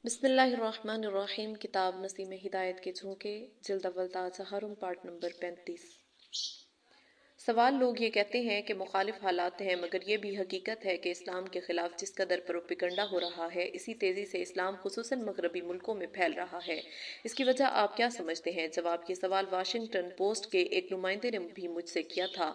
بسم اللہ الرحمن الرحیم۔ کتاب نسیم ہدایت کے جھونکے، جلد اول تحرم، پارٹ نمبر 35۔ سوال: لوگ یہ کہتے ہیں کہ مخالف حالات ہیں، مگر یہ بھی حقیقت ہے کہ اسلام کے خلاف جس قدر پروپیگنڈا ہو رہا ہے، اسی تیزی سے اسلام خصوصاً مغربی ملکوں میں پھیل رہا ہے۔ اس کی وجہ آپ کیا سمجھتے ہیں؟ جواب: یہ سوال واشنگٹن پوسٹ کے ایک نمائندے نے بھی مجھ سے کیا تھا۔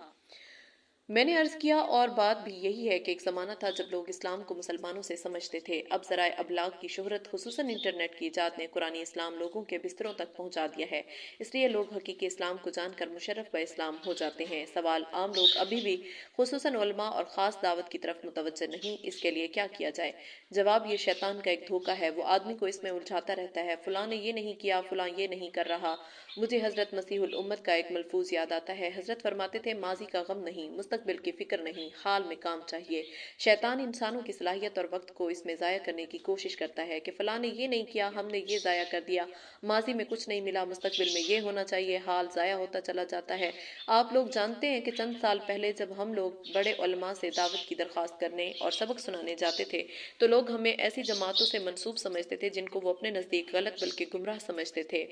میں نے عرض کیا، اور بات بھی یہی ہے کہ ایک زمانہ تھا جب لوگ اسلام کو مسلمانوں سے سمجھتے تھے۔ اب ذرائع ابلاغ کی شہرت، خصوصاً انٹرنیٹ کی ایجاد نے قرآن اسلام لوگوں کے بستروں تک پہنچا دیا ہے، اس لیے لوگ حقیقی اسلام کو جان کر مشرف اسلام ہو جاتے ہیں۔ سوال: عام لوگ ابھی بھی خصوصاً علماء اور خاص دعوت کی طرف متوجہ نہیں، اس کے لیے کیا کیا جائے؟ جواب: یہ شیطان کا ایک دھوکہ ہے، وہ آدمی کو اس میں الجھاتا رہتا ہے، فلاں نے یہ نہیں کیا، فلاں یہ نہیں کر رہا۔ مجھے حضرت مسیح الامت کا ایک ملفوظ یاد آتا ہے۔ حضرت فرماتے تھے، ماضی کا غم نہیں، مستقبل کی فکر نہیں، حال میں کام چاہیے۔ شیطان انسانوں کی صلاحیت اور وقت کو اس میں ضائع کرنے کی کوشش کرتا ہے کہ فلاں نے یہ نہیں کیا، ہم نے یہ ضائع کر دیا، ماضی میں کچھ نہیں ملا، مستقبل میں یہ ہونا چاہیے، حال ضائع ہوتا چلا جاتا ہے۔ آپ لوگ جانتے ہیں کہ چند سال پہلے جب ہم لوگ بڑے علماء سے دعوت کی درخواست کرنے اور سبق سنانے جاتے تھے تو لوگ ہمیں ایسی جماعتوں سے منسوب سمجھتے تھے جن کو وہ اپنے نزدیک غلط بلکہ گمراہ سمجھتے تھے۔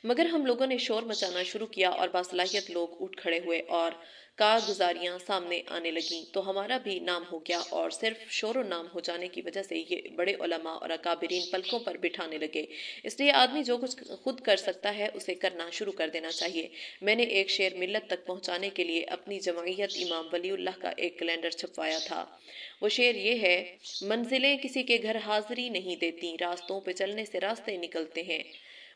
مگر ہم لوگوں نے شور مچانا شروع کیا اور باصلاحیت لوگ اٹھ کھڑے ہوئے اور کارگزاریاں سامنے آنے لگیں تو ہمارا بھی نام ہو گیا، اور صرف شور و نام ہو جانے کی وجہ سے یہ بڑے علماء اور اکابرین پلکوں پر بٹھانے لگے۔ اس لیے آدمی جو کچھ خود کر سکتا ہے اسے کرنا شروع کر دینا چاہیے۔ میں نے ایک شعر ملت تک پہنچانے کے لیے اپنی جمعیت امام ولی اللہ کا ایک کیلنڈر چھپوایا تھا۔ وہ شعر یہ ہے: منزلیں کسی کے گھر حاضری نہیں دیتی، راستوں پہ چلنے سے راستے نکلتے ہیں۔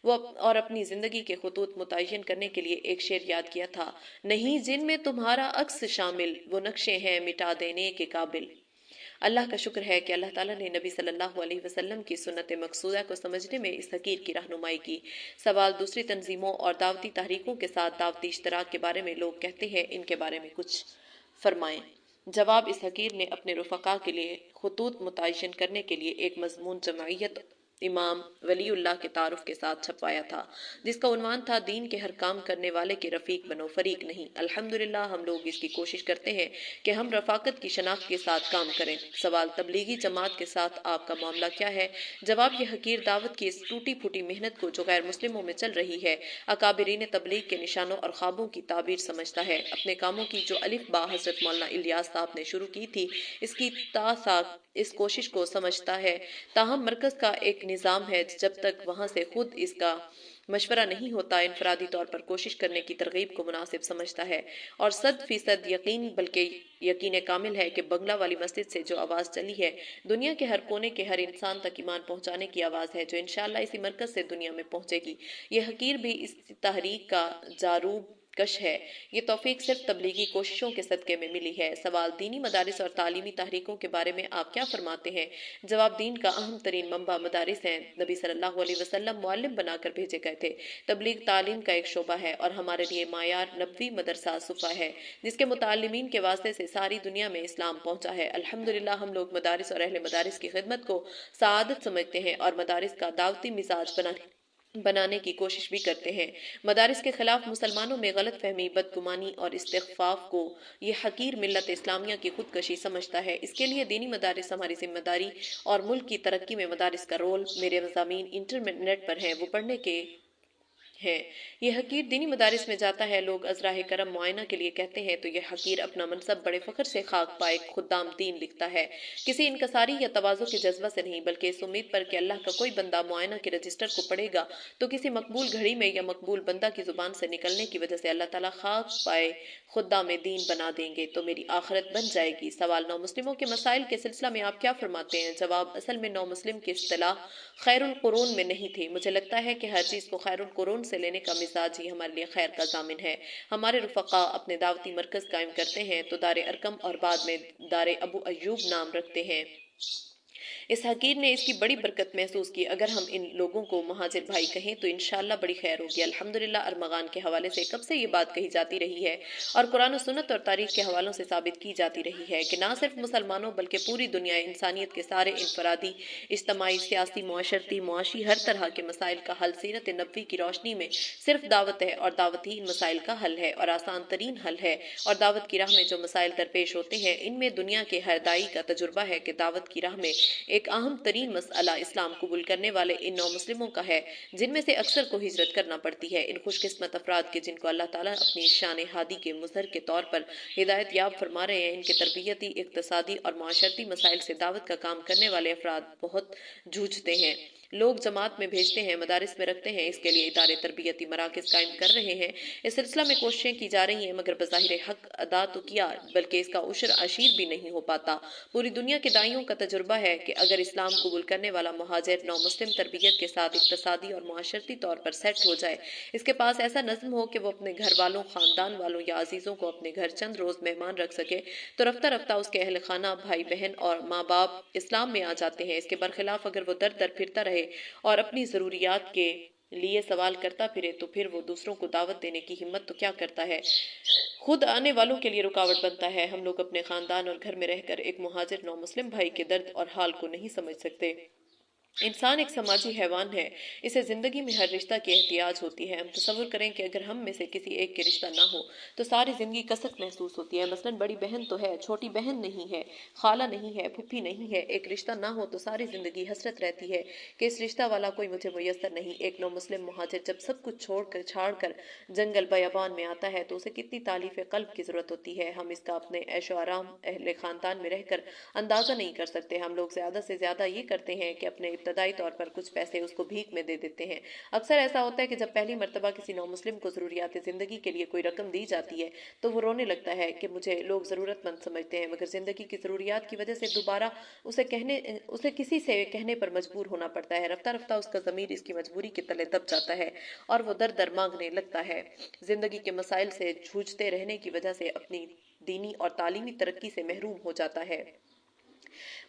وہ اور اپنی زندگی کے خطوط متعین کرنے کے لیے ایک شعر یاد کیا تھا: نہیں جن میں تمہارا عکس شامل، وہ نقشے ہیں مٹا دینے کے قابل۔ اللہ کا شکر ہے کہ اللہ تعالیٰ نے نبی صلی اللہ علیہ وسلم کی سنت مقصودہ کو سمجھنے میں اس حقیر کی رہنمائی کی۔ سوال: دوسری تنظیموں اور دعوتی تحریکوں کے ساتھ دعوتی اشتراک کے بارے میں لوگ کہتے ہیں، ان کے بارے میں کچھ فرمائیں۔ جواب: اس حقیر نے اپنے رفقا کے لیے خطوط متعین کرنے کے لیے ایک مضمون جمعیت امام ولی اللہ کے تعارف کے ساتھ چھپوایا تھا، جس کا عنوان تھا: دین کے ہر کام کرنے والے کے رفیق بنو، فریق نہیں۔ الحمدللہ ہم لوگ اس کی کوشش کرتے ہیں کہ ہم رفاقت کی شناخت کے ساتھ کام کریں۔ سوال: تبلیغی جماعت کے ساتھ آپ کا معاملہ کیا ہے؟ جواب: یہ حقیر دعوت کی اس ٹوٹی پھوٹی محنت کو جو غیر مسلموں میں چل رہی ہے، اکابرین تبلیغ کے نشانوں اور خوابوں کی تعبیر سمجھتا ہے۔ اپنے کاموں کی جو الف با حضرت مولانا الیاس صاحب نے شروع کی تھی، اس کی تا ساق اس کوشش کو سمجھتا ہے، تاہم مرکز کا ایک نظام ہے، جب تک وہاں سے خود اس کا مشورہ نہیں ہوتا، انفرادی طور پر کوشش کرنے کی ترغیب کو مناسب سمجھتا ہے، اور 100% یقین بلکہ یقین کامل ہے کہ بنگلہ والی مسجد سے جو آواز چلی ہے، دنیا کے ہر کونے کے ہر انسان تک ایمان پہنچانے کی آواز ہے، جو انشاءاللہ اسی مرکز سے دنیا میں پہنچے گی۔ یہ حقیر بھی اس تحریک کا جاروب کش ہے۔ یہ توفیق صرف تبلیغی کوششوں کے صدقے میں ملی ہے۔ سوال: دینی مدارس اور تعلیمی تحریکوں کے بارے میں آپ کیا فرماتے ہیں؟ جواب: دین کا اہم ترین منبع مدارس ہیں۔ نبی صلی اللہ علیہ وسلم معلم بنا کر بھیجے گئے تھے۔ تبلیغ تعلیم کا ایک شعبہ ہے، اور ہمارے لیے معیار نبوی مدرسہ صفا ہے، جس کے متعلمین کے واسطے سے ساری دنیا میں اسلام پہنچا ہے۔ الحمدللہ ہم لوگ مدارس اور اہل مدارس کی خدمت کو سعادت سمجھتے ہیں اور مدارس کا دعوتی مزاج بنانے کی کوشش بھی کرتے ہیں۔ مدارس کے خلاف مسلمانوں میں غلط فہمی، بدگمانی اور استخفاف کو یہ حقیر ملت اسلامیہ کی خودکشی سمجھتا ہے۔ اس کے لیے دینی مدارس ہماری ذمہ داری اور ملک کی ترقی میں مدارس کا رول، میرے مضامین انٹرنیٹ پر ہیں، وہ پڑھنے کے ہیں۔ یہ حقیر دینی مدارس میں جاتا ہے، لوگ ازراہ کرم معائنہ کے لیے کہتے ہیں تو یہ حقیر اپنا منصب بڑے فخر سے خاک پائے خدام دین لکھتا ہے، کسی انکساری یا تواضع کے جذبہ سے نہیں، بلکہ اس امید پر کہ اللہ کا کوئی بندہ معائنہ کے رجسٹر کو پڑھے گا تو کسی مقبول گھڑی میں یا مقبول بندہ کی زبان سے نکلنے کی وجہ سے اللہ تعالیٰ خاک پائے خدام دین بنا دیں گے تو میری آخرت بن جائے گی۔ سوال: نو مسلموں کے مسائل کے سلسلہ میں آپ کیا فرماتے ہیں؟ جواب: اصل میں نو مسلم کی اصطلاح خیر القرون میں نہیں تھی۔ مجھے لگتا ہے کہ ہر چیز کو خیر القرون سے لینے کا مزاج ہی ہمارے لیے خیر کا ضامن ہے۔ ہمارے رفقا اپنے دعوتی مرکز قائم کرتے ہیں تو دار ارقم اور بعد میں دار ابو ایوب نام رکھتے ہیں۔ اس حقیر نے اس کی بڑی برکت محسوس کی۔ اگر ہم ان لوگوں کو مہاجر بھائی کہیں تو انشاءاللہ بڑی خیر ہوگی۔ الحمدللہ ارمغان کے حوالے سے کب سے یہ بات کہی جاتی رہی ہے اور قرآن و سنت اور تاریخ کے حوالوں سے ثابت کی جاتی رہی ہے کہ نہ صرف مسلمانوں بلکہ پوری دنیا انسانیت کے سارے انفرادی، اجتماعی، سیاسی، معاشرتی، معاشی ہر طرح کے مسائل کا حل سیرت نبوی کی روشنی میں صرف دعوت ہے، اور دعوت ہی ان مسائل کا حل ہے اور آسان ترین حل ہے، اور دعوت کی راہ میں جو مسائل درپیش ہوتے ہیں ان میں دنیا کے ہر داعی کا تجربہ ہے کہ دعوت کی راہ میں ایک اہم ترین مسئلہ اسلام قبول کرنے والے ان نو مسلموں کا ہے جن میں سے اکثر کو ہجرت کرنا پڑتی ہے۔ ان خوش قسمت افراد کے جن کو اللہ تعالیٰ اپنی شان ہادی کے مظہر کے طور پر ہدایت یاب فرما رہے ہیں، ان کے تربیتی، اقتصادی اور معاشرتی مسائل سے دعوت کا کام کرنے والے افراد بہت جوجھتے ہیں۔ لوگ جماعت میں بھیجتے ہیں، مدارس میں رکھتے ہیں، اس کے لیے ادارے تربیتی مراکز قائم کر رہے ہیں۔ اس سلسلہ میں کوششیں کی جا رہی ہیں، مگر بظاہر حق ادا تو کیا بلکہ اس کا عشر عشیر بھی نہیں ہو پاتا۔ پوری دنیا کے دائیوں کا تجربہ ہے کہ اگر اسلام قبول کرنے والا مہاجر نو مسلم تربیت کے ساتھ اقتصادی اور معاشرتی طور پر سیٹ ہو جائے، اس کے پاس ایسا نظم ہو کہ وہ اپنے گھر والوں، خاندان والوں یا عزیزوں کو اپنے گھر چند روز مہمان رکھ سکے، تو رفتہ رفتہ اس کے اہل خانہ، بھائی بہن اور ماں باپ اسلام میں آ جاتے ہیں۔ اس کے برخلاف اگر وہ در در پھرتا رہے اور اپنی ضروریات کے لیے سوال کرتا پھرے تو پھر وہ دوسروں کو دعوت دینے کی ہمت تو کیا کرتا ہے، خود آنے والوں کے لیے رکاوٹ بنتا ہے۔ ہم لوگ اپنے خاندان اور گھر میں رہ کر ایک مہاجر نو مسلم بھائی کے درد اور حال کو نہیں سمجھ سکتے۔ انسان ایک سماجی حیوان ہے، اسے زندگی میں ہر رشتہ کی احتیاج ہوتی ہے۔ ہم تصور کریں کہ اگر ہم میں سے کسی ایک کے رشتہ نہ ہو تو ساری زندگی کسک محسوس ہوتی ہے۔ مثلاً بڑی بہن تو ہے، چھوٹی بہن نہیں ہے، خالہ نہیں ہے، پھوپھی نہیں ہے، ایک رشتہ نہ ہو تو ساری زندگی حسرت رہتی ہے کہ اس رشتہ والا کوئی مجھے میسر نہیں۔ ایک نو مسلم مہاجر جب سب کچھ چھاڑ کر جنگل بیابان میں آتا ہے تو اسے کتنی تالیف قلب کی ضرورت ہوتی ہے۔ ہم اس کا اپنے عیش و آرام، اہل خاندان میں رہ کر اندازہ نہیں کر سکتے۔ ہم لوگ زیادہ سے زیادہ یہ کرتے ہیں کہ اپنے ابتدائی طور پر کچھ پیسے اس کو بھیک میں دے دیتے ہیں۔ اکثر ایسا ہوتا ہے کہ جب پہلی مرتبہ کسی نو مسلم کو ضروریات زندگی کے لیے کوئی رقم دی جاتی ہے تو وہ رونے لگتا ہے کہ مجھے لوگ ضرورت مند سمجھتے ہیں، مگر زندگی کی ضروریات کی وجہ سے دوبارہ اسے کسی سے کہنے پر مجبور ہونا پڑتا ہے۔ رفتہ رفتہ اس کا ضمیر اس کی مجبوری کے تلے دب جاتا ہے اور وہ در در مانگنے لگتا ہے۔ زندگی کے مسائل سے جھوجتے رہنے کی وجہ سے اپنی دینی اور تعلیمی ترقی سے محروم ہو جاتا ہے۔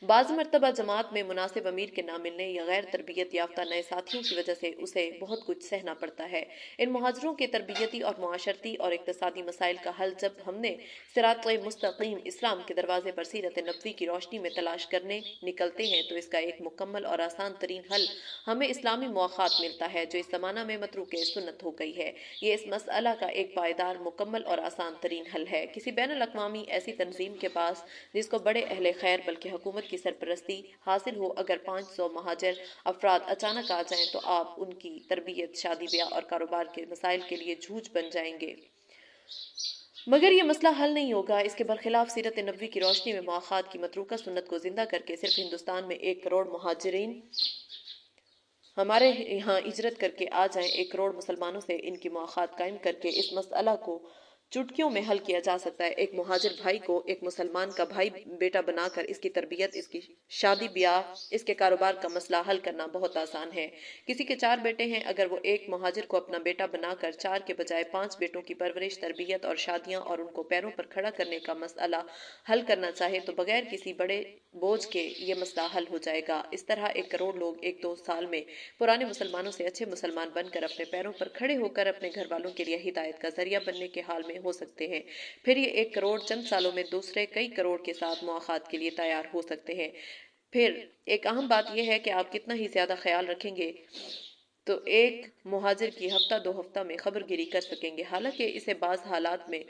بعض مرتبہ جماعت میں مناسب امیر کے نہ ملنے یا غیر تربیت یافتہ نئے ساتھیوں کی وجہ سے اسے بہت کچھ سہنا پڑتا ہے۔ ان مہاجروں کے تربیتی اور معاشرتی اور اقتصادی مسائل کا حل جب ہم نے صراط مستقیم اسلام کے دروازے پر سیرت نبوی کی روشنی میں تلاش کرنے نکلتے ہیں تو اس کا ایک مکمل اور آسان ترین حل ہمیں اسلامی مواخات ملتا ہے جو اس زمانہ میں متروک سنت ہو گئی ہے۔ یہ اس مسئلہ کا ایک پائیدار، مکمل اور آسان ترین حل ہے۔ کسی بین الاقوامی ایسی تنظیم کے پاس جس کو بڑے اہل خیر بلکہ حکومت کی سرپرستی حاصل ہو، اگر 500 مہاجر افراد اچانک آ جائیں تو آپ ان کی تربیت، شادی بیاہ اور کاروبار کے مسائل کے لیے جھوج بن جائیں گے۔ مگر یہ مسئلہ حل نہیں ہوگا۔ اس کے برخلاف سیرت نبوی کی روشنی میں مواخات کی متروکہ سنت کو زندہ کر کے صرف ہندوستان میں 1 کروڑ مہاجرین ہمارے یہاں ہجرت کر کے آ جائیں، 1 کروڑ مسلمانوں سے ان کی مواخات قائم کر کے اس مسئلہ کو چٹکیوں میں حل کیا جا سکتا ہے۔ ایک مہاجر بھائی کو ایک مسلمان کا بھائی بیٹا بنا کر اس کی تربیت، اس کی شادی بیاہ، اس کے کاروبار کا مسئلہ حل کرنا بہت آسان ہے۔ کسی کے 4 بیٹے ہیں، اگر وہ ایک مہاجر کو اپنا بیٹا بنا کر 4 کے بجائے 5 بیٹوں کی پرورش، تربیت اور شادیاں اور ان کو پیروں پر کھڑا کرنے کا مسئلہ حل کرنا چاہے تو بغیر کسی بڑے بوجھ کے یہ مسئلہ حل ہو جائے گا۔ اس طرح 1 کروڑ لوگ 1-2 سال میں پرانے مسلمانوں سے اچھے مسلمان بن کر اپنے پیروں پر کھڑے ہو کر اپنے گھر والوں کے لیے ہدایت کا ذریعہ بننے کے حال میں ہو سکتے ہیں۔ پھر یہ 1 کروڑ چند سالوں میں دوسرے کئی کروڑ کے ساتھ مواخات کے لیے تیار ہو سکتے ہیں۔ پھر ایک اہم بات یہ ہے کہ آپ کتنا ہی زیادہ خیال رکھیں گے تو ایک مہاجر کی ہفتہ 2 ہفتہ میں خبر گیری کر سکیں گے، حالانکہ اسے بعض حالات میں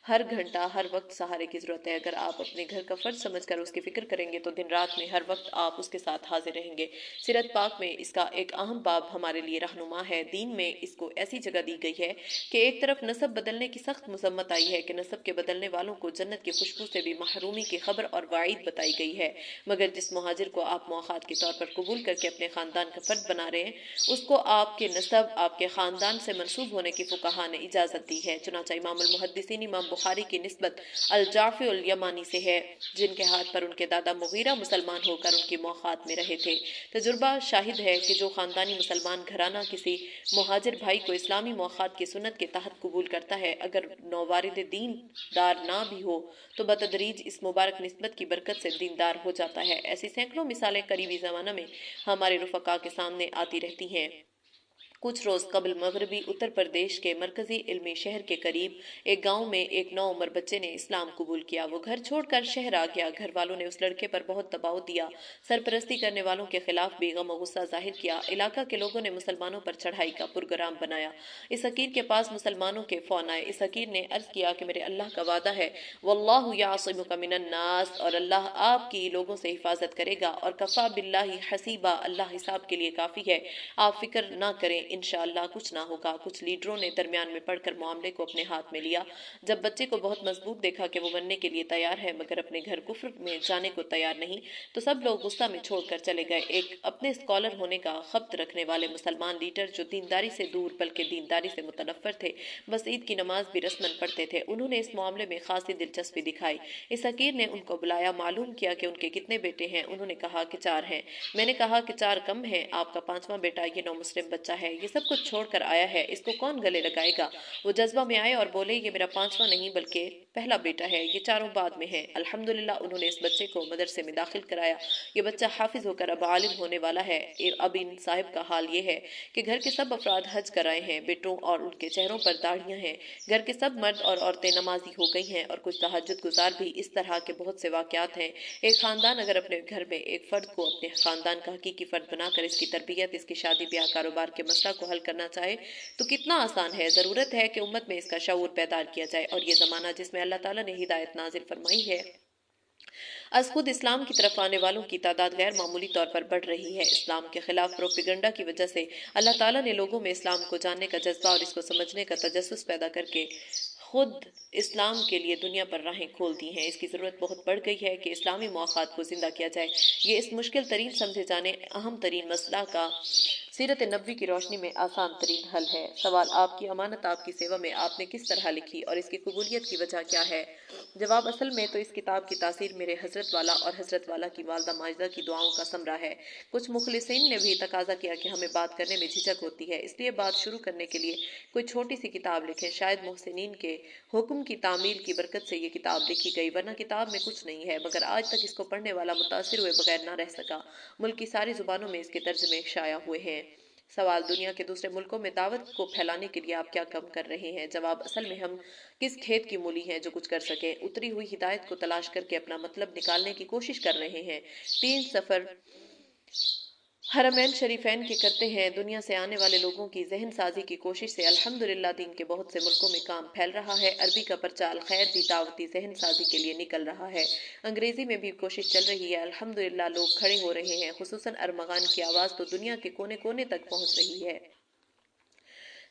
ہر گھنٹہ ہر وقت سہارے کی ضرورت ہے۔ اگر آپ اپنے گھر کا فرض سمجھ کر اس کی فکر کریں گے تو دن رات میں ہر وقت آپ اس کے ساتھ حاضر رہیں گے۔ سیرت پاک میں اس کا ایک اہم باب ہمارے لیے رہنما ہے۔ دین میں اس کو ایسی جگہ دی گئی ہے کہ ایک طرف نسب بدلنے کی سخت مذمت آئی ہے کہ نسب کے بدلنے والوں کو جنت کی خوشبو سے بھی محرومی کی خبر اور وعید بتائی گئی ہے، مگر جس مہاجر کو آپ مواخات کے طور پر قبول کر کے اپنے خاندان کا فرد بنا رہے ہیں اس کو آپ کے نسب، آپ کے خاندان سے منسوب ہونے کی فقہاء نے اجازت دی ہے۔ چنانچہ امام المحدثین امام بخاری کی نسبت الجعفی الیمانی سے ہے، جن کے ہاتھ پر ان کے دادا مغیرہ مسلمان ہو کر ان کی مواخات میں رہے تھے۔ تجربہ شاہد ہے کہ جو خاندانی مسلمان گھرانہ کسی مہاجر بھائی کو اسلامی مواخات کی سنت کے تحت قبول کرتا ہے، اگر نووارد دین دار نہ بھی ہو تو بتدریج اس مبارک نسبت کی برکت سے دیندار ہو جاتا ہے۔ ایسی سینکڑوں مثالیں قریبی زمانہ میں ہمارے رفقاء کے سامنے آتی رہتی ہیں۔ کچھ روز قبل مغربی اتر پردیش کے مرکزی علمی شہر کے قریب ایک گاؤں میں ایک نوعمر بچے نے اسلام قبول کیا۔ وہ گھر چھوڑ کر شہر آ گیا۔ گھر والوں نے اس لڑکے پر بہت دباؤ دیا، سرپرستی کرنے والوں کے خلاف بھی غم و غصہ ظاہر کیا۔ علاقہ کے لوگوں نے مسلمانوں پر چڑھائی کا پروگرام بنایا۔ اس حقیر کے پاس مسلمانوں کے فون آئے۔ اس حقیر نے عرض کیا کہ میرے اللہ کا وعدہ ہے، واللہ یعصمک من الناس، اور اللہ آپ کی لوگوں سے حفاظت کرے گا، اور کفا باللہ حسیبا، اللہ حساب کے لیے کافی ہے، آپ فکر نہ کریں، انشاءاللہ کچھ نہ ہوگا۔ کچھ لیڈروں نے درمیان میں پڑھ کر معاملے کو اپنے ہاتھ میں لیا۔ جب بچے کو بہت مضبوط دیکھا کہ وہ مرنے کے لیے تیار ہے مگر اپنے گھر کفر میں جانے کو تیار نہیں، تو سب لوگ غصہ میں چھوڑ کر چلے گئے۔ ایک اپنے اسکالر ہونے کا خبت رکھنے والے مسلمان لیڈر جو دینداری سے دور بلکہ دینداری سے متنفر تھے، بس عید کی نماز بھی رسماً پڑھتے تھے، انہوں نے اس معاملے میں خاصی دلچسپی دکھائی۔ اس حقیر نے ان کو بلایا، معلوم کیا کہ ان کے کتنے بیٹے ہیں۔ انہوں نے کہا کہ 4 ہیں۔ میں نے کہا کہ 4 کم ہیں، آپ کا 5واں بیٹا یہ نو مسلم بچہ ہے، یہ سب کچھ چھوڑ کر آیا ہے، اس کو کون گلے لگائے گا؟ وہ جذبہ میں آئے اور بولے، یہ میرا 5واں نہیں بلکہ پہلا بیٹا ہے، یہ 4 بعد میں ہیں۔ الحمدللہ انہوں نے اس بچے کو مدرسے میں داخل کرایا۔ یہ بچہ حافظ ہو کر اب عالم ہونے والا ہے۔ اب ان صاحب کا حال یہ ہے کہ گھر کے سب افراد حج کرائے ہیں، بیٹوں اور ان کے چہروں پر داڑھیاں ہیں، گھر کے سب مرد اور عورتیں نمازی ہو گئی ہیں اور کچھ تہجد گزار بھی۔ اس طرح کے بہت سے واقعات ہیں۔ ایک خاندان اگر اپنے گھر میں ایک فرد کو اپنے خاندان کا حقیقی فرد بنا کر اس کی تربیت، اس کی شادی بیاہ، کاروبار کے مسئلہ کو حل کرنا چاہے تو کتنا آسان ہے۔ ضرورت ہے کہ امت میں اس کا شعور بیدار کیا جائے، اور یہ زمانہ جس میں اللہ تعالیٰ نے ہدایت نازل فرمائی ہے، از خود اسلام کی طرف آنے والوں کی تعداد غیر معمولی طور پر بڑھ رہی ہے۔ اسلام کے خلاف پروپیگنڈا کی وجہ سے اللہ تعالیٰ نے لوگوں میں اسلام کو جاننے کا جذبہ اور اس کو سمجھنے کا تجسس پیدا کر کے خود اسلام کے لیے دنیا پر راہیں کھول دی ہیں۔ اس کی ضرورت بہت بڑھ گئی ہے کہ اسلامی مواخات کو زندہ کیا جائے۔ یہ اس مشکل ترین سمجھے جانے اہم ترین مسئلہ کا سیرت نبوی کی روشنی میں آسان ترین حل ہے۔ سوال، آپ کی امانت آپ کی سیوا میں آپ نے کس طرح لکھی اور اس کی قبولیت کی وجہ کیا ہے؟ جواب، اصل میں تو اس کتاب کی تاثیر میرے حضرت والا اور حضرت والا کی والدہ ماجدہ کی دعاؤں کا ثمرہ ہے۔ کچھ مخلصین نے بھی تقاضا کیا کہ ہمیں بات کرنے میں جھجک ہوتی ہے، اس لیے بات شروع کرنے کے لیے کوئی چھوٹی سی کتاب لکھیں۔ شاید محسنین کے حکم کی تعمیل کی برکت سے یہ کتاب لکھی گئی، ورنہ کتاب میں کچھ نہیں ہے، مگر آج تک اس کو پڑھنے والا متاثر ہوئے بغیر نہ رہ سکا۔ ملک کی ساری زبانوں میں اس کے ترجمے شائع ہوئے ہیں۔ سوال، دنیا کے دوسرے ملکوں میں دعوت کو پھیلانے کے لیے آپ کیا کام کر رہے ہیں؟ جواب، اصل میں ہم کس کھیت کی مولی ہیں جو کچھ کر سکیں؟ اتری ہوئی ہدایت کو تلاش کر کے اپنا مطلب نکالنے کی کوشش کر رہے ہیں۔ 3 سفر حرمین شریفین کے کرتے ہیں۔ دنیا سے آنے والے لوگوں کی ذہن سازی کی کوشش سے الحمدللہ دین کے بہت سے ملکوں میں کام پھیل رہا ہے۔ عربی کا پرچہ الخیر بھی دعوتی ذہن سازی کے لیے نکل رہا ہے۔ انگریزی میں بھی کوشش چل رہی ہے۔ الحمدللہ لوگ کھڑے ہو رہے ہیں، خصوصاً ارمغان کی آواز تو دنیا کے کونے کونے تک پہنچ رہی ہے۔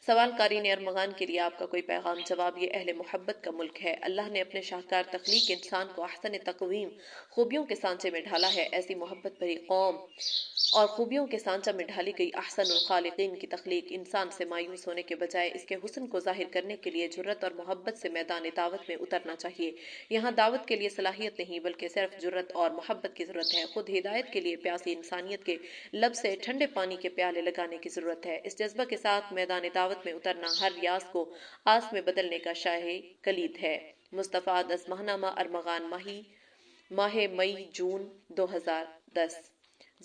سوال، قارئین ارمغان کے لیے آپ کا کوئی پیغام؟ جواب، یہ اہل محبت کا ملک ہے۔ اللہ نے اپنے شاہکار تخلیق انسان کو احسن تقویم، خوبیوں کے سانچے میں ڈھالا ہے۔ ایسی محبت بھری قوم اور خوبیوں کے سانچہ میں ڈھالی گئی احسن الخالقین کی تخلیق انسان سے مایوس ہونے کے بجائے اس کے حسن کو ظاہر کرنے کے لیے جرأت اور محبت سے میدان دعوت میں اترنا چاہیے۔ یہاں دعوت کے لیے صلاحیت نہیں بلکہ صرف جرأت اور محبت کی ضرورت ہے۔ خود ہدایت کے لیے پیاسی انسانیت کے لب سے ٹھنڈے پانی کے پیالے لگانے کی ضرورت ہے۔ اس جذبہ کے ساتھ میدان دعوت میں اترنا ہر یاس کو آس میں بدلنے کا شاہی کلید ہے۔ مستفاد از ماہنامہ ارمغان ماہ مئی جون 2010۔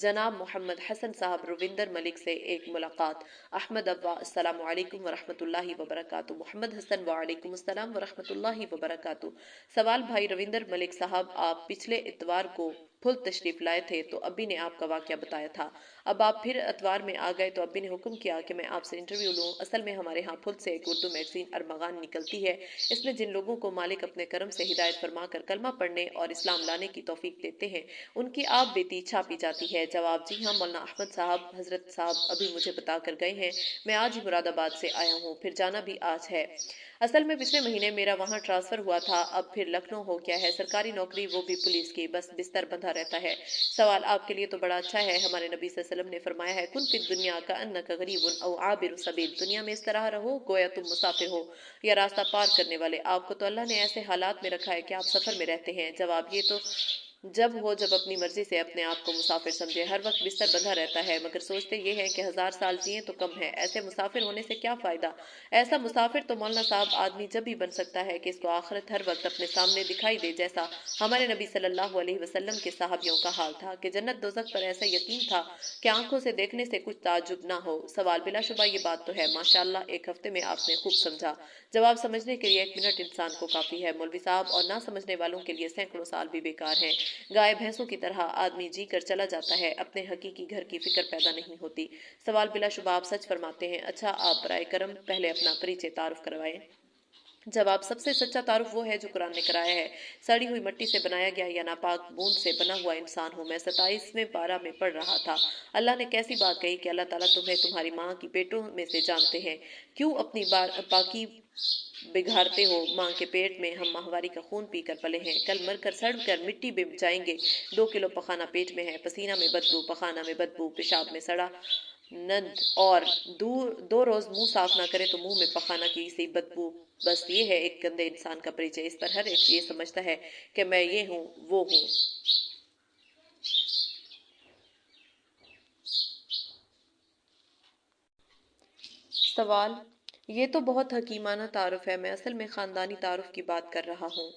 جناب محمد حسن صاحب روندر ملک سے ایک ملاقات۔ احمد ابا، السلام علیکم ورحمۃ اللہ وبرکاتہ۔ محمد حسن، وعلیکم السلام ورحمۃ اللہ وبرکاتہ۔ سوال، بھائی روندر ملک صاحب، آپ پچھلے اتوار کو پھل تشریف لائے تھے تو ابی نے آپ کا واقعہ بتایا تھا، اب آپ پھر اتوار میں آ گئے تو ابی نے حکم کیا کہ میں آپ سے انٹرویو لوں۔ اصل میں ہمارے ہاں پھل سے ایک اردو میگزین ارمغان نکلتی ہے، اس میں جن لوگوں کو مالک اپنے کرم سے ہدایت فرما کر کلمہ پڑھنے اور اسلام لانے کی توفیق دیتے ہیں ان کی آپ بیتی چھاپی جاتی ہے۔ جواب، جی ہاں مولانا احمد صاحب، حضرت صاحب ابھی مجھے بتا کر گئے ہیں، میں آج ہی مراد آباد سے آیا ہوں، پھر جانا بھی آج ہے۔ اصل میں پچھلے مہینے میرا وہاں ٹرانسفر ہوا تھا، اب پھر لکھنؤ ہو گیا ہے، سرکاری نوکری وہ بھی پولیس کی، بس بستر بندھا رہتا ہے۔ سوال، آپ کے لیے تو بڑا اچھا ہے، ہمارے نبی صلی اللہ علیہ وسلم نے فرمایا ہے کن فی الدنیا کأنک غریب او عابر سبیل، دنیا میں اس طرح رہو گویا تم مسافر ہو یا راستہ پار کرنے والے۔ آپ کو تو اللہ نے ایسے حالات میں رکھا ہے کہ آپ سفر میں رہتے ہیں۔ جواب، یہ تو جب اپنی مرضی سے اپنے آپ کو مسافر سمجھے، ہر وقت بستر بندھا رہتا ہے مگر سوچتے یہ ہیں کہ 1000 سال جئیں تو کم ہے۔ ایسے مسافر ہونے سے کیا فائدہ؟ ایسا مسافر تو مولانا صاحب آدمی جب بھی بن سکتا ہے کہ اس کو آخرت ہر وقت اپنے سامنے دکھائی دے، جیسا ہمارے نبی صلی اللہ علیہ وسلم کے صحابیوں کا حال تھا کہ جنت دوزخ پر ایسا یقین تھا کہ آنکھوں سے دیکھنے سے کچھ تعجب نہ ہو۔ سوال: بلا شبہ یہ بات تو ہے، ماشاءاللہ ایک ہفتے میں آپ نے خوب سمجھا۔ جواب: سمجھنے کے لیے 1 منٹ انسان کو کافی ہے مولوی صاحب، اور نہ سمجھنے والوں کے لیے سینکڑوں سال بھی بیکار ہیں۔ گائے بھینسوں کی طرح آدمی جی کر چلا جاتا ہے، اپنے حقیقی گھر کی فکر پیدا نہیں ہوتی۔ سوال: بلا شبہ آپ سچ فرماتے ہیں۔ اچھا، آپ برائے کرم پہلے اپنا پریچے تعارف کروائیں۔ جواب: سب سے سچا تعارف وہ ہے جو قرآن نے کرایا ہے۔ سڑی ہوئی مٹی سے بنایا گیا یا ناپاک بوند سے بنا ہوا انسان ہوں میں۔ 27ویں پارہ میں پڑھ رہا تھا، اللہ نے کیسی بات کہی کہ اللہ تعالیٰ تمہیں تمہاری ماں کی پیٹوں میں سے جانتے ہیں، کیوں اپنی پاکی بگھارتے ہو؟ ماں کے پیٹ میں ہم ماہواری کا خون پی کر پلے ہیں، کل مر کر سڑ کر مٹی میں جائیں گے۔ 2 کلو پخانہ پیٹ میں ہے، پسینہ میں بدبو، پخانہ میں بدبو، پیشاب میں سڑا نند، اور 2 روز منہ صاف نہ کرے تو منہ میں پخانہ کی سی بدبو۔ بس یہ ہے ایک گندے انسان کا پریچے، اس پر ہر ایک یہ سمجھتا ہے کہ میں یہ ہوں وہ ہوں۔ سوال: یہ تو بہت حکیمانہ تعارف ہے، میں اصل میں خاندانی تعارف کی بات کر رہا ہوں۔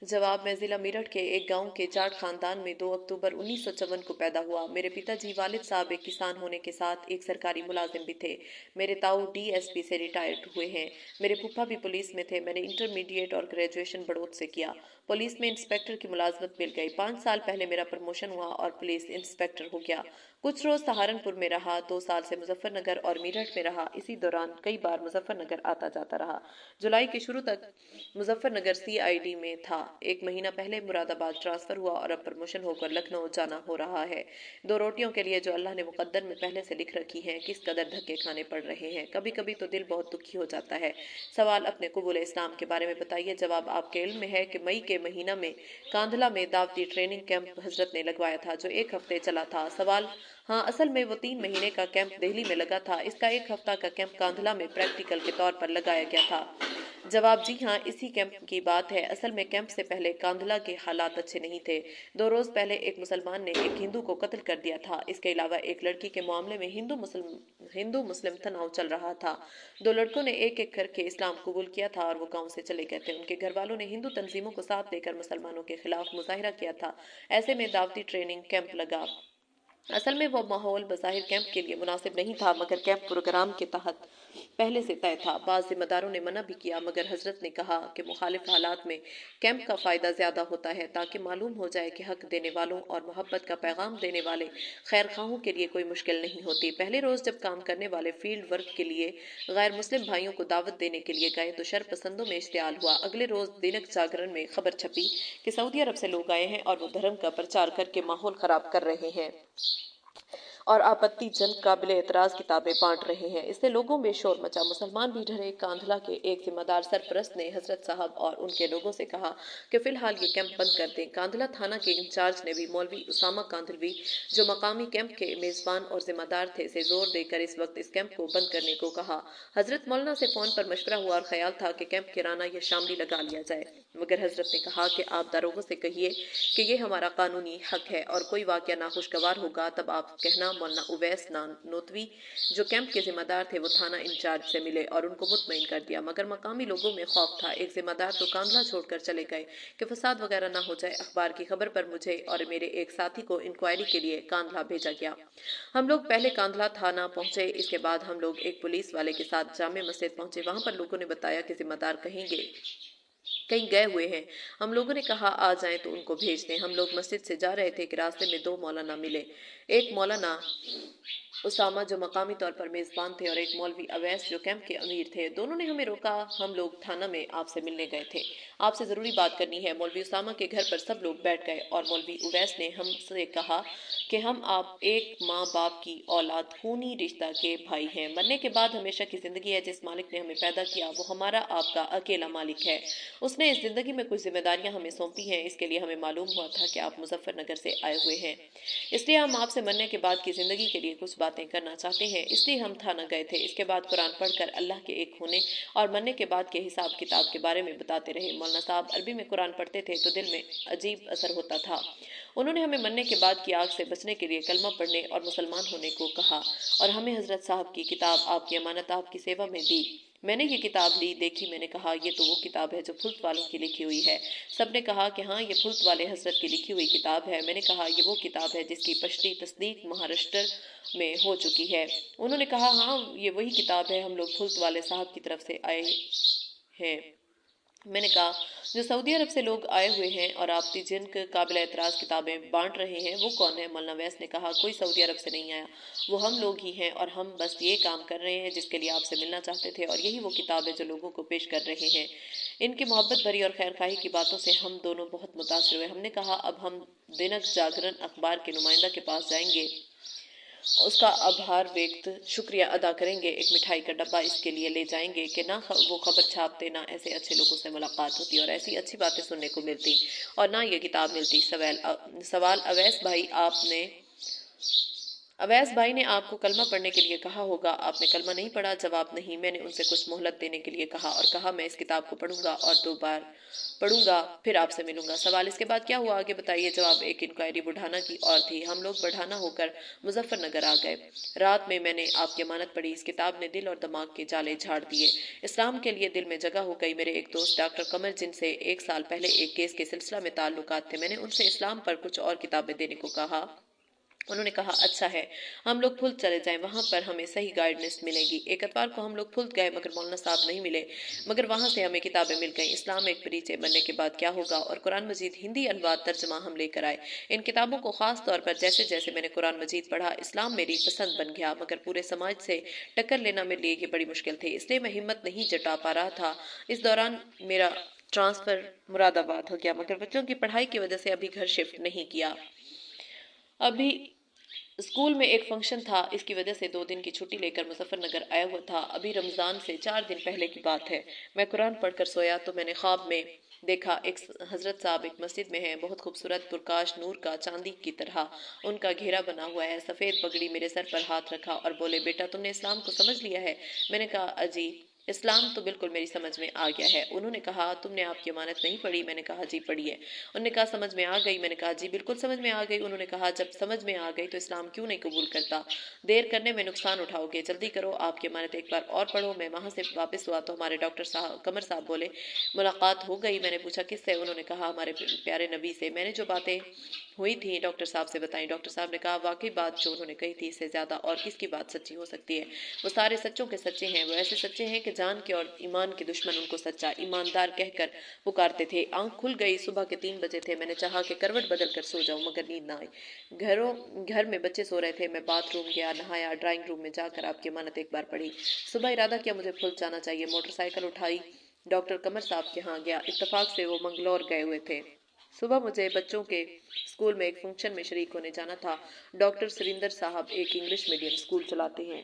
جواب: میں ضلع میرٹھ کے ایک گاؤں کے جاٹ خاندان میں 2 اکتوبر 1954 کو پیدا ہوا۔ میرے پتا جی والد صاحب ایک کسان ہونے کے ساتھ ایک سرکاری ملازم بھی تھے۔ میرے تاؤ ڈی ایس پی سے ریٹائرڈ ہوئے ہیں۔ میرے پھوپھا بھی پولیس میں تھے۔ میں نے انٹرمیڈیٹ اور گریجویشن بڑوت سے کیا۔ پولیس میں انسپیکٹر کی ملازمت مل گئی۔ 5 سال پہلے میرا پروموشن ہوا اور پولیس انسپیکٹر ہو گیا۔ کچھ روز سہارنپور میں رہا، 2 سال سے مظفر نگر اور میرٹھ میں رہا۔ اسی دوران کئی بار مظفر نگر آتا جاتا رہا۔ جولائی کے شروع تک مظفر نگر سی آئی ڈی میں تھا۔ 1 مہینہ پہلے مراد آباد ٹرانسفر ہوا اور اب پروموشن ہو کر لکھنؤ جانا ہو رہا ہے۔ 2 روٹیوں کے لیے جو اللہ نے مقدر میں پہلے سے لکھ رکھی ہیں، کس قدر دھکے کھانے پڑ رہے ہیں، کبھی کبھی تو دل بہت دکھی ہو جاتا ہے۔ سوال: اپنے قبول اسلام کے بارے میں بتائیے۔ جواب: آپ کے علم میں ہے کہ مئی کے مہینہ میں کاندھلہ میں دعوتی ٹریننگ کیمپ حضرت نے لگوایا تھا جو 1 ہفتے چلا تھا۔ سوال: ہاں، اصل میں وہ 3 مہینے کا کیمپ دہلی میں لگا تھا، اس کا 1 ہفتہ کا کیمپ کاندھلہ میں پریکٹیکل کے طور پر لگایا گیا تھا۔ جواب: جی ہاں، اسی کیمپ کی بات ہے۔ اصل میں کیمپ سے پہلے کاندھلہ کے حالات اچھے نہیں تھے۔ 2 روز پہلے ایک مسلمان نے ایک ہندو کو قتل کر دیا تھا۔ اس کے علاوہ ایک لڑکی کے معاملے میں ہندو مسلم تناؤ چل رہا تھا۔ 2 لڑکوں نے ایک ایک کر کے اسلام قبول کیا تھا اور وہ گاؤں سے چلے گئے تھے۔ ان کے گھر والوں نے ہندو تنظیموں کو ساتھ لے کر مسلمانوں کے خلاف مظاہرہ کیا تھا۔ ایسے میں دعوتی ٹریننگ کیمپ لگا۔ اصل میں وہ ماحول بظاہر کیمپ کے لیے مناسب نہیں تھا مگر کیمپ پروگرام کے تحت پہلے سے طے تھا۔ بعض ذمہ داروں نے منع بھی کیا مگر حضرت نے کہا کہ مخالف حالات میں کیمپ کا فائدہ زیادہ ہوتا ہے تاکہ معلوم ہو جائے کہ حق دینے والوں اور محبت کا پیغام دینے والے خیر خواہوں کے لیے کوئی مشکل نہیں ہوتی۔ پہلے روز جب کام کرنے والے فیلڈ ورک کے لیے غیر مسلم بھائیوں کو دعوت دینے کے لیے گئے تو شر پسندوں میں اشتعال ہوا۔ اگلے روز دینک جاگرن میں خبر چھپی کہ سعودی عرب سے لوگ آئے ہیں اور وہ دھرم کا پرچار کر کے ماحول خراب کر رہے ہیں اور آپتی جنگ قابل اعتراض کتابیں بانٹ رہے ہیں۔ اس سے لوگوں میں شور مچا۔ مسلمان بھی ڈرے۔ کاندھلہ کے ایک ذمہ دار سرپرست نے حضرت صاحب اور ان کے لوگوں سے کہا کہ فی الحال یہ کیمپ بند کر دیں۔ کاندھلہ تھانہ کے انچارج نے بھی مولوی اسامہ کاندھلوی جو مقامی کیمپ کے میزبان اور ذمہ دار تھے سے زور دے کر اس وقت اس کیمپ کو بند کرنے کو کہا۔ حضرت مولانا سے فون پر مشورہ ہوا اور خیال تھا کہ کیمپ کرانا یا شاملی لگا لیا جائے مگر حضرت نے کہا کہ آپ داروغوں سے کہیے کہ یہ ہمارا قانونی حق ہے اور کوئی واقعہ ناخوشگوار ہوگا تب آپ کہنا۔ مولانا اویس نانوتوی جو کیمپ کے ذمہ دار تھے وہ تھانہ انچارج سے ملے اور ان کو مطمئن کر دیا مگر مقامی لوگوں میں خوف تھا۔ ایک ذمہ دار تو کاندھلہ چھوڑ کر چلے گئے کہ فساد وغیرہ نہ ہو جائے۔ اخبار کی خبر پر مجھے اور میرے ایک ساتھی کو انکوائری کے لیے کاندھلہ بھیجا گیا۔ ہم لوگ پہلے کاندھلہ تھانہ پہنچے، اس کے بعد ہم لوگ ایک پولیس والے کے ساتھ جامع مسجد پہنچے۔ وہاں پر لوگوں نے بتایا کہ ذمہ دار کہیں گئے ہوئے ہیں۔ ہم لوگوں نے کہا آ جائیں تو ان کو بھیج دیں۔ ہم لوگ مسجد سے جا رہے تھے کہ راستے میں 2 مولانا ملے، ایک مولانا اسامہ جو مقامی طور پر میزبان تھے اور ایک مولوی اویس جو کیمپ کے امیر تھے۔ دونوں نے ہمیں روکا۔ ہم لوگ تھانہ میں آپ سے ملنے گئے تھے، آپ سے ضروری بات کرنی ہے۔ مولوی اسامہ کے گھر پر سب لوگ بیٹھ گئے اور مولوی اویس نے ہم سے کہا کہ ہم آپ ایک ماں باپ کی اولاد خونی رشتہ کے بھائی ہیں۔ مرنے کے بعد ہمیشہ کی زندگی ہے۔ جس مالک نے ہمیں پیدا کیا وہ ہمارا آپ کا اکیلا مالک ہے۔ اس نے اس زندگی میں کچھ ذمہ داریاں ہمیں سونپی ہیں، اس کے لیے ہمیں معلوم ہوا تھا کہ آپ مظفر نگر سے آئے ہوئے ہیں، اس لیے ہم آپ سے مرنے کے بعد کی زندگی کے لیے کچھ باتیں باتیں کرنا چاہتے ہیں، اس لیے ہم تھانہ گئے تھے۔ اس کے بعد قرآن پڑھ کر اللہ کے ایک ہونے اور مرنے کے بعد کے حساب کتاب کے بارے میں بتاتے رہے۔ مولانا صاحب عربی میں قرآن پڑھتے تھے تو دل میں عجیب اثر ہوتا تھا۔ انہوں نے ہمیں مرنے کے بعد کی آگ سے بچنے کے لیے کلمہ پڑھنے اور مسلمان ہونے کو کہا اور ہمیں حضرت صاحب کی کتاب آپ کی امانت آپ کی سیوا میں دی۔ میں نے یہ کتاب لی، دیکھی، میں نے کہا یہ تو وہ کتاب ہے جو پھلت والوں کی لکھی ہوئی ہے۔ سب نے کہا کہ ہاں یہ پھلت والے حضرت کی لکھی ہوئی کتاب ہے۔ میں نے کہا یہ وہ کتاب ہے جس کی پشتی تصدیق مہاراشٹر میں ہو چکی ہے۔ انہوں نے کہا ہاں یہ وہی کتاب ہے، ہم لوگ پھلت والے صاحب کی طرف سے آئے ہیں۔ میں نے کہا جو سعودی عرب سے لوگ آئے ہوئے ہیں اور آپ جن قابل اعتراض کتابیں بانٹ رہے ہیں وہ کون ہے؟ مولانا ویس نے کہا کوئی سعودی عرب سے نہیں آیا، وہ ہم لوگ ہی ہیں اور ہم بس یہ کام کر رہے ہیں جس کے لیے آپ سے ملنا چاہتے تھے، اور یہی وہ کتاب ہے جو لوگوں کو پیش کر رہے ہیں۔ ان کی محبت بھری اور خیر خواہی کی باتوں سے ہم دونوں بہت متاثر ہوئے۔ ہم نے کہا اب ہم دینک جاگرن اخبار کے نمائندہ کے پاس جائیں گے، اس کا آبھار ویکت شکریہ ادا کریں گے، ایک مٹھائی کا ڈبہ اس کے لیے لے جائیں گے کہ نہ وہ خبر چھاپتے، نہ ایسے اچھے لوگوں سے ملاقات ہوتی اور ایسی اچھی باتیں سننے کو ملتی اور نہ یہ کتاب ملتی۔ سوال اویس بھائی نے آپ کو کلمہ پڑھنے کے لیے کہا ہوگا، آپ نے کلمہ نہیں پڑھا؟ جواب نہیں، میں نے ان سے کچھ مہلت دینے کے لیے کہا اور کہا میں اس کتاب کو پڑھوں گا اور 2 بار پڑھوں گا پھر آپ سے ملوں گا۔ سوال اس کے بعد کیا ہوا آگے بتائیے؟ جواب ایک انکوائری بڑھانا کی اور تھی، ہم لوگ بڑھانا ہو کر مظفر نگر آ گئے۔ رات میں نے آپ کی امانت پڑھی، اس کتاب نے دل اور دماغ کے جالے جھاڑ دیے، اسلام کے لیے دل میں جگہ ہو گئی۔ میرے ایک دوست ڈاکٹر قمر جن سے 1 سال پہلے ایک کیس کے سلسلہ میں تعلقات تھے، میں نے ان سے اسلام پر کچھ اور کتابیں دینے کو کہا۔ انہوں نے کہا اچھا ہے، ہم لوگ پھلت چلے جائیں، وہاں پر ہمیں صحیح گائیڈنس ملے گی۔ ایک اتوار کو ہم لوگ پھلت گئے مگر مولانا صاحب نہیں ملے، مگر وہاں سے ہمیں کتابیں مل گئیں۔ اسلام ایک پریچے بننے کے بعد کیا ہوگا اور قرآن مجید ہندی انواد ترجمہ ہم لے کر آئے۔ ان کتابوں کو خاص طور پر جیسے جیسے میں نے قرآن مجید پڑھا، اسلام میری پسند بن گیا، مگر پورے سماج سے ٹکر لینا میرے لیے یہ بڑی مشکل تھی، اس لیے میں ہمت نہیں جٹا پا رہا تھا۔ اس دوران میرا ٹرانسفر مراد آباد ہو گیا، مگر بچوں کی پڑھائی کی وجہ سے ابھی گھر شفٹ نہیں کیا۔ ابھی اسکول میں ایک فنکشن تھا، اس کی وجہ سے 2 دن کی چھٹی لے کر مظفر نگر آیا ہوا تھا۔ ابھی رمضان سے 4 دن پہلے کی بات ہے۔ میں قرآن پڑھ کر سویا تو میں نے خواب میں دیکھا ایک حضرت صاحب ایک مسجد میں ہیں، بہت خوبصورت پرکاش نور کا، چاندی کی طرح ان کا گھیرا بنا ہوا ہے، سفید پگڑی، میرے سر پر ہاتھ رکھا اور بولے بیٹا تم نے اسلام کو سمجھ لیا ہے؟ میں نے کہا اجی اسلام تو بالکل میری سمجھ میں آ گیا ہے۔ انہوں نے کہا تم نے آپ کی امانت نہیں پڑھی؟ میں نے کہا جی پڑھی ہے۔ انہوں نے کہا سمجھ میں آ گئی؟ میں نے کہا جی بالکل سمجھ میں آ گئی۔ انہوں نے کہا جب سمجھ میں آ گئی تو اسلام کیوں نہیں قبول کرتا؟ دیر کرنے میں نقصان اٹھاؤ گے، جلدی کرو، آپ کی امانت ایک بار اور پڑھو۔ میں وہاں سے واپس ہوا تو ہمارے ڈاکٹر صاحب قمر صاحب بولے ملاقات ہو گئی؟ میں نے پوچھا کس سے؟ انہوں نے کہا ہمارے پیارے نبی سے۔ میں نے جو باتیں ہوئی تھی ڈاکٹر صاحب سے بتائیں۔ ڈاکٹر صاحب نے کہا واقعی بات جو انہوں نے کہی تھی اس سے زیادہ اور کس کی بات سچی ہو سکتی ہے؟ وہ سارے سچوں کے سچے ہیں، وہ ایسے سچے ہیں کہ جان کے اور ایمان کے دشمن ان کو سچا ایماندار کہہ کر پکارتے تھے۔ آنکھ کھل گئی، صبح کے 3 بجے تھے، میں نے چاہا کہ کروٹ بدل کر سو جاؤں مگر نیند نہ آئی۔ گھر میں بچے سو رہے تھے، میں باتھ روم گیا، نہایا، ڈرائنگ روم میں جا کر آپ کی امانت ایک بار پڑھی۔ صبح ارادہ کیا مجھے پھلت جانا چاہیے، موٹر سائیکل اٹھائی، ڈاکٹر قمر صاحب کے ہاں گیا، اتفاق سے وہ منگلور گئے ہوئے تھے۔ صبح مجھے بچوں کے اسکول میں ایک فنکشن میں شریک ہونے جانا تھا۔ ڈاکٹر سریندر صاحب ایک انگلش میڈیم اسکول چلاتے ہیں،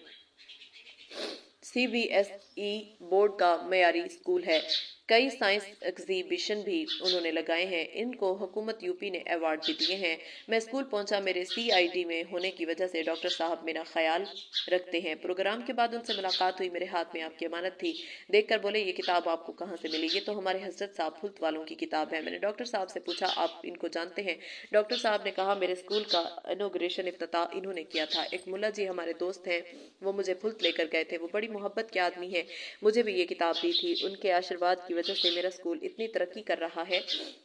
CBSE بورڈ کا معیاری اسکول ہے، کئی سائنس ایگزیبیشن بھی انہوں نے لگائے ہیں، ان کو حکومت UP نے ایوارڈ بھی دیے ہیں۔ میں اسکول پہنچا، میرے CID میں ہونے کی وجہ سے ڈاکٹر صاحب میرا خیال رکھتے ہیں۔ پروگرام کے بعد ان سے ملاقات ہوئی، میرے ہاتھ میں آپ کی امانت تھی، دیکھ کر بولے یہ کتاب آپ کو کہاں سے ملی؟ یہ تو ہمارے حضرت صاحب پھلت والوں کی کتاب ہے۔ میں نے ڈاکٹر صاحب سے پوچھا آپ ان کو جانتے ہیں؟ ڈاکٹر صاحب نے کہا میرے اسکول کا انوگریشن افتتاح انہوں نے کیا تھا، ایک ملا جی ہمارے دوست ہیں، وہ مجھے پھلت لے کر گئے تھے، وہ بڑی محبت کے آدمی ہیں، مجھے بھی یہ کتاب دی تھی، ان کے آشرواد کی وجہ سے میرا اسکول اتنی ترقی کر رہا ہے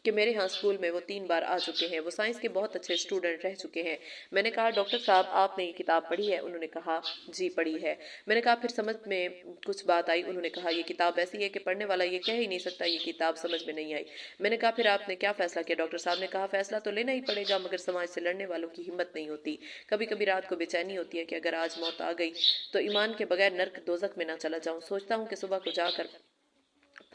کہ میرے ہاں اسکول میں وہ 3 بار آ چکے ہیں، وہ سائنس کے بہت اچھے اسٹوڈنٹ رہ چکے ہیں۔ میں نے کہا ڈاکٹر صاحب آپ نے یہ کتاب پڑھی ہے؟ انہوں نے کہا جی پڑھی ہے۔ میں نے کہا پھر سمجھ میں کچھ بات آئی؟ انہوں نے کہا یہ کتاب ایسی ہے کہ پڑھنے والا یہ کہہ ہی نہیں سکتا یہ کتاب سمجھ میں نہیں آئی۔ میں نے کہا پھر آپ نے کیا فیصلہ کیا؟ ڈاکٹر صاحب نے کہا فیصلہ تو لینا ہی پڑے گا، مگر سماج سے لڑنے والوں کی ہمت نہیں ہوتی، کبھی کبھی رات کو بے چینی ہوتی ہے کہ اگر آج موت آ گئی تو ایمان کے بغیر نرک دوزخ میں نہ چلا جاؤں، سوچتا ہوں کہ صبح کو جا کر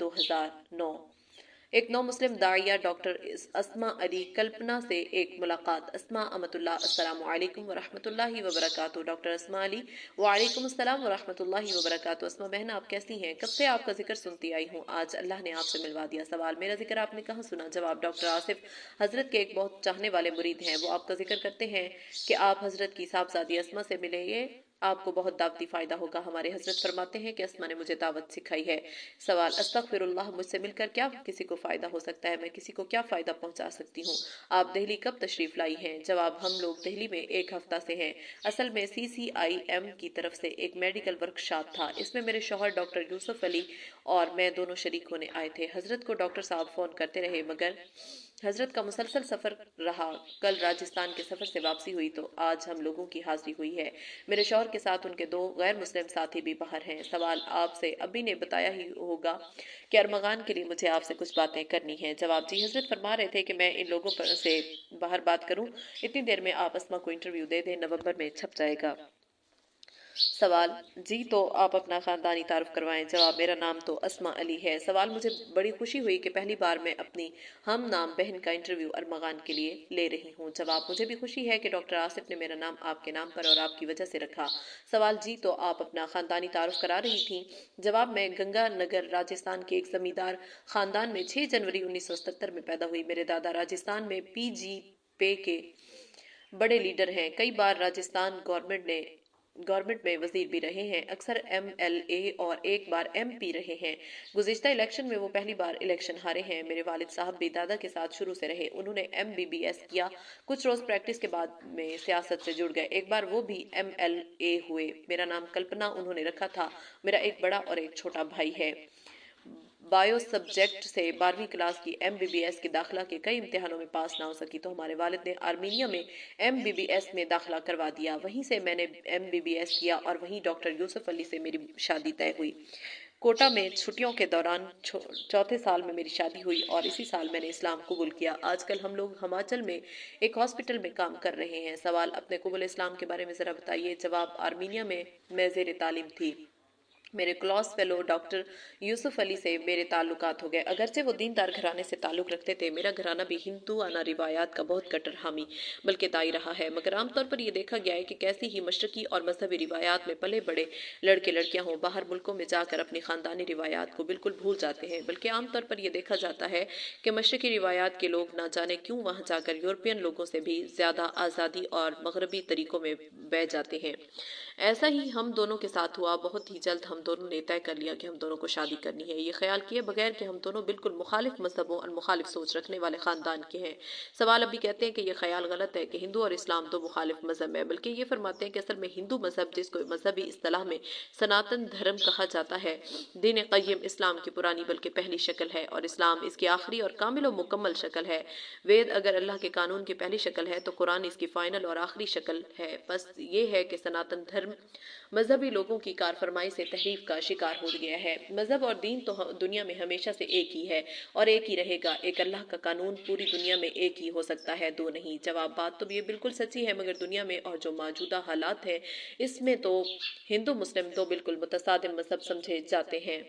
2009। ایک نو مسلم داعیہ ڈاکٹر اسما علی کلپنا سے ایک ملاقات۔ اسما امت اللہ: السلام علیکم ورحمۃ اللہ وبرکاتہ۔ ڈاکٹر اسما علی: وعلیکم السلام ورحمۃ اللہ وبرکاتہ۔ اسما بہن آپ کیسی ہیں؟ کب سے آپ کا ذکر سنتی آئی ہوں، آج اللہ نے آپ سے ملوا دیا۔ سوال: میرا ذکر آپ نے کہاں سنا؟ جواب: ڈاکٹر آصف حضرت کے ایک بہت چاہنے والے مرید ہیں، وہ آپ کا ذکر کرتے ہیں کہ آپ حضرت کی صاحبزادی اسما سے ملیں، آپ کو بہت دعوتی فائدہ ہوگا۔ ہمارے حضرت فرماتے ہیں کہ اسما نے مجھے دعوت سکھائی ہے۔ سوال: استغفر اللہ، مجھ سے مل کر کیا کسی کو فائدہ ہو سکتا ہے؟ میں کسی کو کیا فائدہ پہنچا سکتی ہوں؟ آپ دہلی کب تشریف لائی ہیں؟ جواب: ہم لوگ دہلی میں ایک ہفتہ سے ہیں۔ اصل میں CCIM کی طرف سے ایک میڈیکل ورکشاپ تھا، اس میں میرے شوہر ڈاکٹر یوسف علی اور میں دونوں شریک ہونے آئے تھے۔ حضرت کو ڈاکٹر صاحب فون کرتے رہے مگر حضرت کا مسلسل سفر رہا۔ کل راجستھان کے سفر سے واپسی ہوئی تو آج ہم لوگوں کی حاضری ہوئی ہے۔ میرے شوہر کے ساتھ ان کے 2 غیر مسلم ساتھی بھی باہر ہیں۔ سوال: آپ سے ابھی نے بتایا ہی ہوگا کہ ارمغان کے لیے مجھے آپ سے کچھ باتیں کرنی ہیں۔ جواب: جی، حضرت فرما رہے تھے کہ میں ان لوگوں سے باہر بات کروں، اتنی دیر میں آپ اسما کو انٹرویو دے دیں، نومبر میں چھپ جائے گا۔ سوال: جی تو آپ اپنا خاندانی تعارف کروائیں۔ جواب: میرا نام تو اسما علی ہے۔ سوال: مجھے بڑی خوشی ہوئی کہ پہلی بار میں اپنی ہم نام بہن کا انٹرویو ارمغان کے لیے لے رہی ہوں۔ جواب: مجھے بھی خوشی ہے کہ ڈاکٹر آصف نے میرا نام آپ کے نام پر اور آپ کی وجہ سے رکھا۔ سوال: جی تو آپ اپنا خاندانی تعارف کرا رہی تھیں۔ جواب: میں گنگا نگر راجستھان کے ایک زمیندار خاندان میں 6 جنوری 1977 میں پیدا ہوئی۔ میرے دادا راجستھان میں PGP کے بڑے لیڈر ہیں، کئی بار راجستھان گورنمنٹ میں وزیر بھی رہے ہیں، اکثر MLA اور ایک بار MP رہے ہیں۔ گزشتہ الیکشن میں وہ پہلی بار الیکشن ہارے ہیں۔ میرے والد صاحب بھی دادا کے ساتھ شروع سے رہے، انہوں نے MBBS کیا، کچھ روز پریکٹس کے بعد میں سیاست سے جڑ گئے، ایک بار وہ بھی MLA ہوئے۔ میرا نام کلپنا انہوں نے رکھا تھا۔ میرا ایک بڑا اور ایک چھوٹا بھائی ہے۔ بایو سبجیکٹ سے 12ویں کلاس کی MBBS کے داخلہ کے کئی امتحانوں میں پاس نہ ہو سکی تو ہمارے والد نے آرمینیا میں MBBS میں داخلہ کروا دیا، وہیں سے میں نے MBBS کیا اور وہیں ڈاکٹر یوسف علی سے میری شادی طے ہوئی۔ کوٹا میں چھٹیوں کے دوران 4تھے سال میں میری شادی ہوئی اور اسی سال میں نے اسلام قبول کیا۔ آج کل ہم لوگ ہماچل میں ایک ہاسپٹل میں کام کر رہے ہیں۔ سوال: اپنے قبول اسلام کے بارے میں ذرا بتائیے۔ جواب: آرمینیا میں زیر تعلیم تھی، میرے کلاس فیلو ڈاکٹر یوسف علی سے میرے تعلقات ہو گئے، اگرچہ وہ دیندار گھرانے سے تعلق رکھتے تھے۔ میرا گھرانہ بھی ہندوانہ روایات کا بہت کٹر حامی بلکہ دائی رہا ہے، مگر عام طور پر یہ دیکھا گیا ہے کہ کیسی ہی مشرقی اور مذہبی روایات میں پلے بڑے لڑکے لڑکیاں ہوں، باہر ملکوں میں جا کر اپنی خاندانی روایات کو بالکل بھول جاتے ہیں، بلکہ عام طور پر یہ دیکھا جاتا ہے کہ مشرقی روایات کے لوگ نہ جانے کیوں وہاں جا کر یورپین لوگوں سے بھی زیادہ آزادی اور مغربی طریقوں میں بہہ جاتے ہیں۔ ایسا ہی ہم دونوں کے ساتھ ہوا، بہت ہی جلد ہم دونوں نے طے کر لیا کہ ہم دونوں کو شادی کرنی ہے، یہ خیال کیے بغیر کہ ہم دونوں بالکل مخالف مذہبوں اور مخالف سوچ رکھنے والے خاندان کے ہیں۔ سوال: ابھی کہتے ہیں کہ یہ خیال غلط ہے کہ ہندو اور اسلام دو مخالف مذہب ہیں، بلکہ یہ فرماتے ہیں کہ اصل میں ہندو مذہب، جس کو مذہبی اصطلاح میں سناتن دھرم کہا جاتا ہے، دین قیم اسلام کی پرانی بلکہ پہلی شکل ہے اور اسلام اس کی آخری اور کامل و مکمل شکل ہے۔ وید اگر اللہ کے قانون کی پہلی شکل ہے تو قرآن اس کی فائنل اور آخری شکل ہے۔ بس یہ ہے کہ سناتن دھرم مذہبی لوگوں کی کار فرمائی سے تحریف کا شکار ہو گیا ہے۔ مذہب اور دین تو دنیا میں ہمیشہ سے ایک ہی ہے اور ایک ہی رہے گا، ایک اللہ کا قانون پوری دنیا میں ایک ہی ہو سکتا ہے، دو نہیں۔ جواب: بات تو یہ بالکل سچی ہے، مگر دنیا میں اور جو موجودہ حالات ہیں اس میں تو ہندو مسلم دو بالکل متصادم مذہب سمجھے جاتے ہیں۔